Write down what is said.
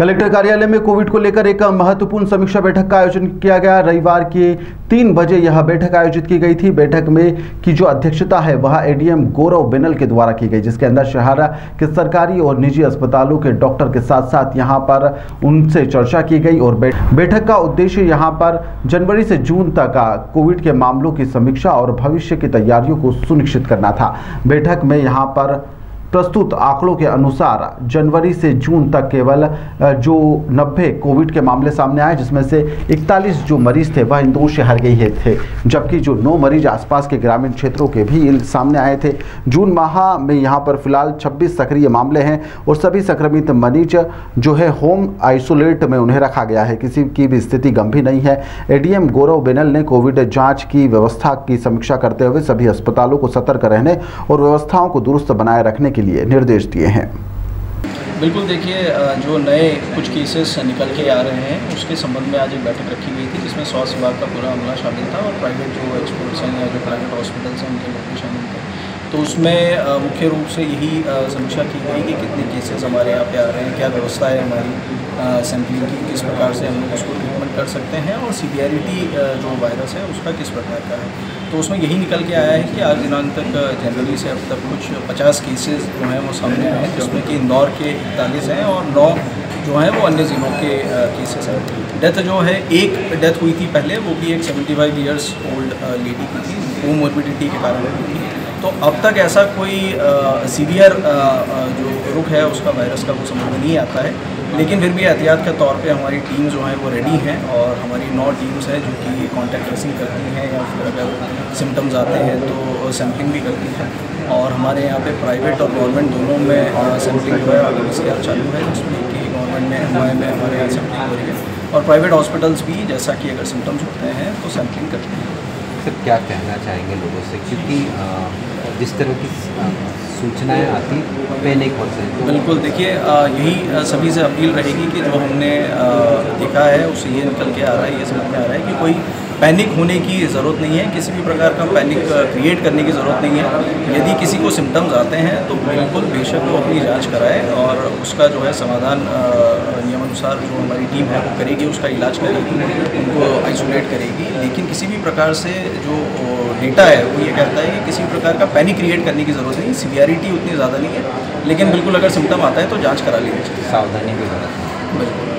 Collector कार्यालय में Covid को लेकर एक महत्वपूर्ण समीक्षा बैठक का आयोजन किया गया। रविवार के 3 बजे यह बैठक आयोजित की गई थी। बैठक में की जो अध्यक्षता है वह एडीएम गौरव बेनल के द्वारा की गई, जिसके अंदर शहर के सरकारी और निजी अस्पतालों के डॉक्टर के साथ साथ यहां पर उनसे चर्चा की गई। और बैठक का उद्देश्य यहां पर जनवरी से जून तक कोविड के मामलों की समीक्षा और भविष्य की तैयारियों को सुनिश्चित करना था। बैठक में यहाँ पर प्रस्तुत आंकड़ों के अनुसार जनवरी से जून तक केवल जो 90 कोविड के मामले सामने आए, जिसमें से 41 जो मरीज थे वह इंदौर शहर के ही थे, जबकि जो 9 मरीज आसपास के ग्रामीण क्षेत्रों के भी सामने आए थे। जून माह में यहां पर फिलहाल 26 सक्रिय मामले हैं और सभी संक्रमित मरीज जो है होम आइसोलेट में उन्हें रखा गया है। किसी की भी स्थिति गंभीर नहीं है। एडीएम गौरव बेनल ने कोविड जाँच की व्यवस्था की समीक्षा करते हुए सभी अस्पतालों को सतर्क रहने और व्यवस्थाओं को दुरुस्त बनाए रखने के लिए निर्देश दिए हैं। बिल्कुल, देखिए, जो नए कुछ केसेस निकल के आ रहे हैं उसके संबंध में आज एक बैठक रखी गई थी, जिसमें स्वास्थ्य विभाग का पूरा अमला शामिल था और प्राइवेट जो एक्सपर्ट्स हैं या जो प्राइवेट हॉस्पिटल्स हैं उनके लोग भी शामिल थे। तो उसमें मुख्य रूप से यही समीक्षा की गई कि कितने केसेस हमारे यहाँ पे आ रहे हैं, क्या व्यवस्था है हमारी सैम्पलिंग की, किस प्रकार से हम लोग उसको ट्रीटमेंट कर सकते हैं और सीवियरिटी जो वायरस है उसका किस प्रकार का है। तो उसमें यही निकल के आया है कि आज दिनांक तक जनवरी से अब तक कुछ 50 केसेस जो हैं वो सामने आए हैं, जिसमें कि इंदौर के 41 हैं और 9 जो हैं वो अन्य ज़िलों के केसेस हैं। डेथ जो है, एक डेथ हुई थी पहले, वो भी एक 75 ईयर्स ओल्ड लेडी की थी, कोमोर्बिडिटी के कारण हुई थी। तो अब तक ऐसा कोई सीवियर जो रुख है उसका वायरस का वो समझ में नहीं आता है, लेकिन फिर भी एहतियात के तौर पे हमारी टीम जो है वो रेडी हैं और हमारी 9 टीम्स हैं जो कि कॉन्टैक्ट ट्रेसिंग करती हैं या फिर अगर सिम्टम्स आते हैं तो सैम्पलिंग भी करती हैं। और हमारे यहाँ पे प्राइवेट और गवर्नमेंट दोनों में सैम्पलिंग जो है PCR चालू है, जिसमें कि गवर्नमेंट में हमारे यहाँ सैम्पलिंग हो रही है और प्राइवेट हॉस्पिटल्स भी जैसा कि अगर सिम्टम्स होते हैं तो सैम्पलिंग करते हैं। सर, क्या कहना चाहेंगे लोगों से, क्योंकि जिस तरह की सूचनाएं आती पैनिक होते हैं? बिल्कुल, देखिए, यही सभी से अपील रहेगी कि जो हमने देखा है उससे ये निकल के आ रहा है, ये समझ में आ रहा है कि कोई पैनिक होने की ज़रूरत नहीं है, किसी भी प्रकार का पैनिक क्रिएट करने की ज़रूरत नहीं है। यदि किसी को सिम्टम्स आते हैं तो बिल्कुल बेशक वो अपनी जांच कराए और उसका जो है समाधान नियमानुसार जो हमारी टीम है वो करेगी, उसका इलाज करेगी, उनको आइसोलेट करेगी। लेकिन किसी भी प्रकार से जो डेटा है वो ये कहता है कि किसी भी प्रकार का पैनिक क्रिएट करने की ज़रूरत नहीं, सीवियरिटी उतनी ज़्यादा नहीं है, लेकिन बिल्कुल अगर सिम्टम आता है तो जाँच करा लेनी चाहिए, सावधानी की ज़रूरत है। बिल्कुल।